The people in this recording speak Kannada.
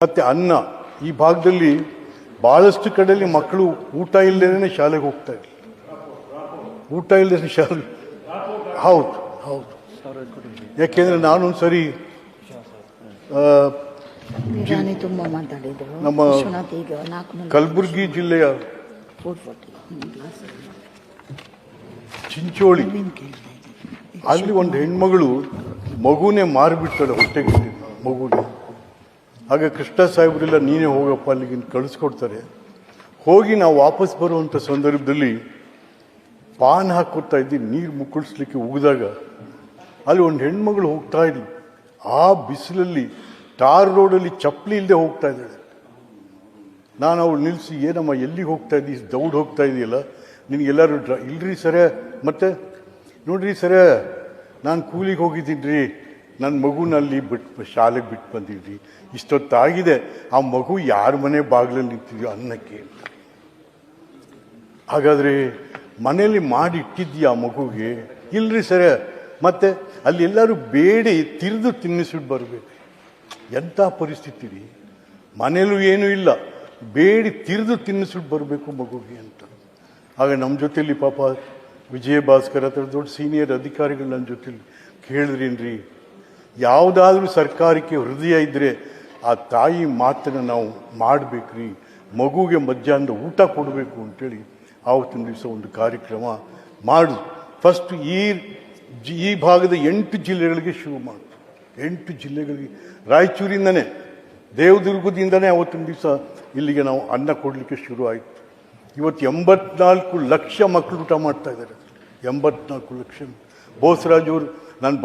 ಮತ್ತು ಅನ್ನ. ಈ ಭಾಗದಲ್ಲಿ ಭಾಳಷ್ಟು ಕಡೆಯಲ್ಲಿ ಮಕ್ಕಳು ಊಟ ಇಲ್ಲದೇ ಶಾಲೆಗೆ ಹೋಗ್ತಾ ಇಲ್ಲ. ಊಟ ಇಲ್ಲದೇ ಶಾಲೆ. ಹೌದು ಹೌದು. ಯಾಕೆಂದರೆ ನಾನೊಂದು ಸರಿ ನಮ್ಮ ಕಲಬುರಗಿ ಜಿಲ್ಲೆಯ ಚಿಂಚೋಳಿ ಅಲ್ಲಿ ಒಂದು ಹೆಣ್ಮಗಳು ಮಗುನೇ ಮಾರಿಬಿಡ್ತಾಳೆ ಹೊಟ್ಟೆಗೆ ಮಗುಗೆ. ಆಗ ಕೃಷ್ಣ ಸಾಹೇಬ್ರೆಲ್ಲ ನೀನೇ ಹೋಗಪ್ಪ ಅಲ್ಲಿಗೆ ಕಳಿಸ್ಕೊಡ್ತಾರೆ. ಹೋಗಿ ನಾವು ವಾಪಸ್ ಬರುವಂಥ ಸಂದರ್ಭದಲ್ಲಿ ಪಾನ್ ಹಾಕ್ಕೊಡ್ತಾ ಇದ್ದೀವಿ, ನೀರು ಮುಕ್ಕಳಿಸ್ಲಿಕ್ಕೆ ಉಗಿದಾಗ ಅಲ್ಲಿ ಒಂದು ಹೆಣ್ಮಗಳು ಹೋಗ್ತಾ ಇದ್ವಿ. ಆ ಬಿಸಿಲಲ್ಲಿ ಟಾರ್ ರೋಡಲ್ಲಿ ಚಪ್ಪಲಿ ಇಲ್ಲದೆ ಹೋಗ್ತಾ ಇದ್ದಾಳೆ. ನಾನು ಅವಳು ನಿಲ್ಲಿಸಿ, ಏನಮ್ಮ ಎಲ್ಲಿಗೆ ಹೋಗ್ತಾ ಇದ್ದೀ, ದೌಡ್ ಹೋಗ್ತಾ ಇದೆಯಲ್ಲ, ನಿನಗೆಲ್ಲರೂ ಇಲ್ರಿ ಸರೇ, ಮತ್ತೆ ನೋಡ್ರಿ ಸರೇ, ನಾನು ಕೂಲಿಗೆ ಹೋಗಿದ್ದೀನಿ ರೀ, ನನ್ನ ಮಗುನಲ್ಲಿ ಶಾಲೆಗೆ ಬಿಟ್ಟು ಬಂದಿದ್ರಿ, ಇಷ್ಟೊತ್ತಾಗಿದೆ, ಆ ಮಗು ಯಾರ ಮನೆ ಬಾಗಿಲಲ್ಲಿ ನಿಂತಿದ್ಯೋ ಅನ್ನಕ್ಕೆ. ಹಾಗಾದರೆ ಮನೆಯಲ್ಲಿ ಮಾಡಿ ಇಟ್ಟಿದ್ದೀಯ ಆ ಮಗುಗೆ? ಇಲ್ರಿ ಸರೇ, ಮತ್ತೆ ಅಲ್ಲಿ ಎಲ್ಲರೂ ಬೇಡಿ ತಿರಿದು ತಿನ್ನಿಸ್ಬಿಟ್ಟು ಬರಬೇಕು. ಎಂಥ ಪರಿಸ್ಥಿತಿ ರೀ, ಮನೇಲೂ ಏನೂ ಇಲ್ಲ, ಬೇಡಿ ತಿರಿದು ತಿನ್ನಿಸ್ಬಿಟ್ಟು ಬರಬೇಕು ಮಗುಗೆ ಅಂತ. ಆಗ ನಮ್ಮ ಜೊತೆಯಲ್ಲಿ ಪಾಪ ವಿಜಯ ಭಾಸ್ಕರ್ ಹತ್ರ ದೊಡ್ಡ ಸೀನಿಯರ್ ಅಧಿಕಾರಿಗಳು ನನ್ನ ಜೊತೆಲಿ ಕೇಳಿದ್ರೇನ್ರಿ, ಯಾವುದಾದ್ರೂ ಸರ್ಕಾರಕ್ಕೆ ಹೃದಯ ಇದ್ದರೆ ಆ ತಾಯಿ ಮಾತನ್ನು ನಾವು ಮಾಡಬೇಕ್ರಿ, ಮಗುಗೆ ಮಧ್ಯಾಹ್ನದ ಊಟ ಕೊಡಬೇಕು ಅಂತೇಳಿ ಆವತ್ತಿನ ದಿವಸ ಒಂದು ಕಾರ್ಯಕ್ರಮ ಮಾಡಿ ಫಸ್ಟ್ ಈ ಭಾಗದ 8 ಜಿಲ್ಲೆಗಳಿಗೆ ಶುರು ಮಾಡಿ. 8 ಜಿಲ್ಲೆಗಳಿಗೆ, ರಾಯಚೂರಿಂದನೇ ದೇವದುರ್ಗದಿಂದನೇ ಅವತ್ತಿನ ದಿವಸ ಇಲ್ಲಿಗೆ ನಾವು ಅನ್ನ ಕೊಡಲಿಕ್ಕೆ ಶುರು ಆಯಿತು. ಇವತ್ತು 84 ಲಕ್ಷ ಮಕ್ಕಳು ಊಟ ಮಾಡ್ತಾ ಇದ್ದಾರೆ. 84 ಲಕ್ಷ. ಬೋಸರಾಜ್ ಅವರು ನಾನು